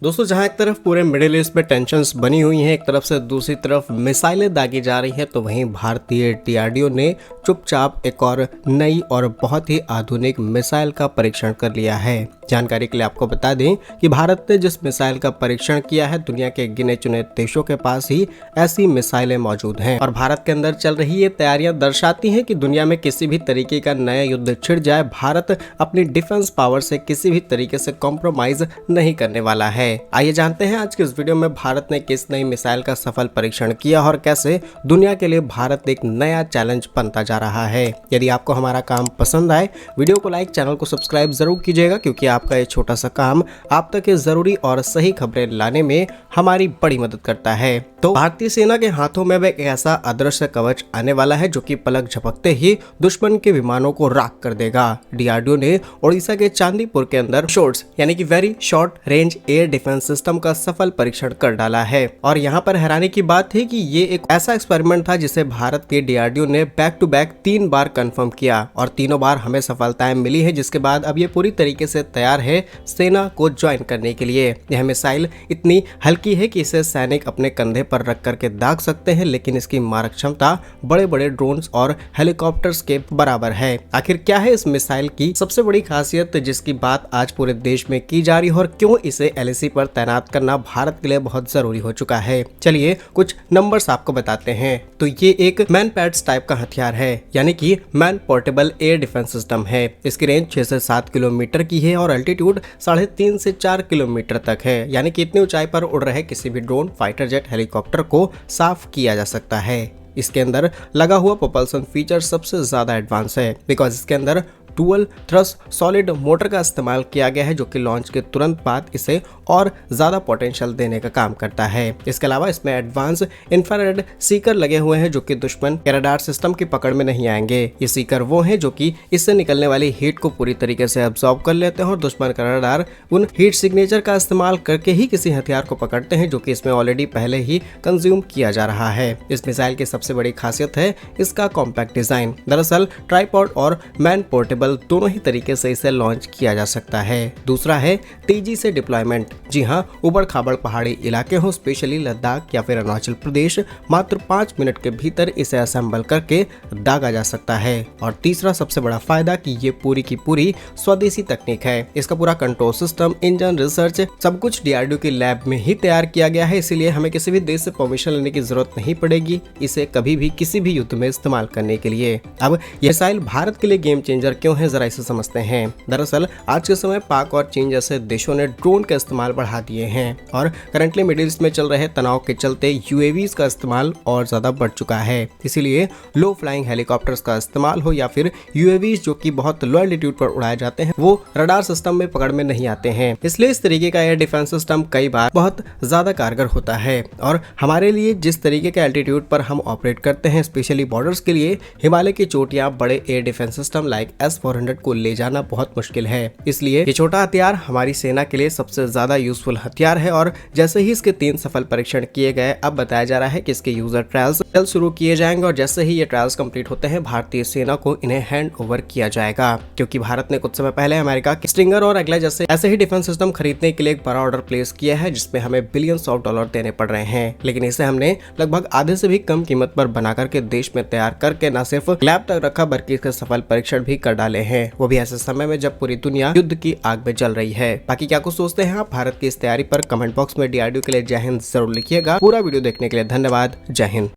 दोस्तों जहां एक तरफ पूरे मिडिल ईस्ट में टेंशन्स बनी हुई हैं, एक तरफ से दूसरी तरफ मिसाइलें दागी जा रही हैं, तो वहीं भारतीय डीआरडीओ ने चुपचाप एक और नई और बहुत ही आधुनिक मिसाइल का परीक्षण कर लिया है। जानकारी के लिए आपको बता दें कि भारत ने जिस मिसाइल का परीक्षण किया है, दुनिया के गिने चुने देशों के पास ही ऐसी मिसाइलें मौजूद हैं और भारत के अंदर चल रही ये तैयारियां दर्शाती हैं कि दुनिया में किसी भी तरीके का नया युद्ध छिड़ जाए, भारत अपनी डिफेंस पावर से किसी भी तरीके से कॉम्प्रोमाइज नहीं करने वाला है। आइए जानते हैं आज के इस वीडियो में भारत ने किस नई मिसाइल का सफल परीक्षण किया और कैसे दुनिया के लिए भारत एक नया चैलेंज बनता जा रहा है। यदि आपको हमारा काम पसंद आए, वीडियो को लाइक, चैनल को सब्सक्राइब जरूर कीजिएगा, क्योंकि आपका ये छोटा सा काम आप तक ये जरूरी और सही खबरें लाने में हमारी बड़ी मदद करता है। तो भारतीय सेना के हाथों में एक ऐसा अदृश्य कवच आने वाला है जो कि पलक झपकते ही दुश्मन के विमानों को राख कर देगा। डीआरडीओ ने ओडिशा के चांदीपुर के अंदर शॉर्ट्स यानी कि very short range air defence system का सफल परीक्षण कर डाला है। और यहाँ पर हैरानी की बात है कि ये एक ऐसा एक्सपेरिमेंट था जिसे भारत के डीआरडीओ ने बैक टू बैक 3 बार कंफर्म किया और तीनों बार हमें सफलताएं मिली है, जिसके बाद अब ये पूरी तरीके से तैयार है सेना को ज्वाइन करने के लिए। यह मिसाइल इतनी हल्की है कि इसे सैनिक अपने कंधे पर रख करके दाग सकते हैं, लेकिन इसकी मारक क्षमता बड़े बड़े ड्रोन्स और हेलीकॉप्टर्स के बराबर है। आखिर क्या है इस मिसाइल की सबसे बड़ी खासियत, जिसकी बात आज पूरे देश में की जा रही है और क्यों इसे एलएसी पर तैनात करना भारत के लिए बहुत जरूरी हो चुका है। चलिए कुछ नंबर्स आपको बताते हैं। तो ये एक मैन पैड्स टाइप का हथियार है, यानी कि man portable air defence system है। इसकी रेंज 6 से 7 किलोमीटर की है और अल्टीट्यूड 3.5 से 4 किलोमीटर तक है, यानी कि इतनी ऊंचाई पर उड़ रहे किसी भी ड्रोन, फाइटर जेट, हेलीकॉप्टर को साफ किया जा सकता है। इसके अंदर लगा हुआ प्रोपल्सन फीचर सबसे ज्यादा एडवांस है, बिकॉज इसके अंदर डुअल थ्रस्ट सॉलिड मोटर का इस्तेमाल किया गया है, जो कि लॉन्च के तुरंत बाद इसे और ज्यादा पोटेंशियल देने का काम करता है। इसके अलावा इसमें एडवांस इंफ्रारेड सीकर लगे हुए हैं, जो कि दुश्मन के रडार सिस्टम की पकड़ में नहीं आएंगे। ये सीकर वो हैं जो कि इससे निकलने वाली हीट को पूरी तरीके से अब्सॉर्ब कर लेते हैं और दुश्मन का रडार उन हीट सिग्नेचर का इस्तेमाल करके ही किसी हथियार को पकड़ते हैं, जो कि इसमें ऑलरेडी पहले ही कंज्यूम किया जा रहा है। इस मिसाइल की सबसे बड़ी खासियत है इसका कॉम्पैक्ट डिजाइन। दरअसल ट्राइपॉड और मैन पोर्टेबल दोनों ही तरीके से इसे लॉन्च किया जा सकता है। दूसरा है तेजी से डिप्लॉयमेंट। जी हाँ, उबड़ खाबड़ पहाड़ी इलाके हो, स्पेशली लद्दाख या फिर अरुणाचल प्रदेश, मात्र 5 मिनट के भीतर इसे असेंबल करके दागा जा सकता है। और तीसरा सबसे बड़ा फायदा कि ये पूरी की पूरी स्वदेशी तकनीक है। इसका पूरा कंट्रोल सिस्टम, इंजन, रिसर्च सब कुछ डीआरडीओ की लैब में ही तैयार किया गया है, इसीलिए हमें किसी भी देश से परमिशन लेने की जरूरत नहीं पड़ेगी इसे कभी भी किसी भी युद्ध में इस्तेमाल करने के लिए। अब यह मिसाइल भारत के लिए गेम चेंजर क्यों है, जरा इसे समझते हैं। दरअसल आज के समय पाक और चीन जैसे देशों ने ड्रोन का इस्तेमाल बढ़ा दिए हैं और करंटली मिडिल ईस्ट में चल रहे तनाव के चलते यूएवीज का इस्तेमाल और ज्यादा बढ़ चुका है। इसीलिए लो फ्लाइंग हेलीकॉप्टर्स का इस्तेमाल हो या फिर यूएवीज जो कि बहुत लो एल्टीट्यूड पर उड़ाए जाते हैं, वो रडार सिस्टम में पकड़ में नहीं आते हैं। इसलिए इस तरीके का एयर डिफेंस सिस्टम कई बार बहुत ज्यादा कारगर होता है और हमारे लिए जिस तरीके के एल्टीट्यूड पर हम ऑपरेट करते हैं, स्पेशली बॉर्डर्स के लिए हिमालय की चोटियां, बड़े air defence system like S-400 को ले जाना बहुत मुश्किल है। इसलिए ये छोटा हथियार हमारी सेना के लिए सबसे ज्यादा यूजफुल हथियार है और जैसे ही इसके 3 सफल परीक्षण किए गए, अब बताया जा रहा है कि इसके यूजर ट्रायल्स जल्द शुरू किए जाएंगे और जैसे ही ये ट्रायल्स कंप्लीट होते हैं, भारतीय सेना को इन्हें हैंड ओवर किया जाएगा, क्योंकि भारत ने कुछ समय पहले अमेरिका के स्टिंगर और अगला जैसे ऐसे ही डिफेंस सिस्टम खरीदने के लिए एक बड़ा ऑर्डर प्लेस किया है, जिसमें हमें बिलियंस ऑफ डॉलर देने पड़ रहे हैं। लेकिन इसे हमने लगभग आधे से भी कम कीमत पर बना करके देश में तैयार करके न सिर्फ लैब तक रखा, बल्कि इसके सफल परीक्षण भी कर डाले हैं, वो भी ऐसे समय में जब पूरी दुनिया युद्ध की आग में जल रही है। बाकी क्या कुछ सोचते हैं आप भारत की इस तैयारी पर, कमेंट बॉक्स में डीआरडीओ के लिए जय हिंद जरूर लिखिएगा। पूरा वीडियो देखने के लिए धन्यवाद। जय हिंद।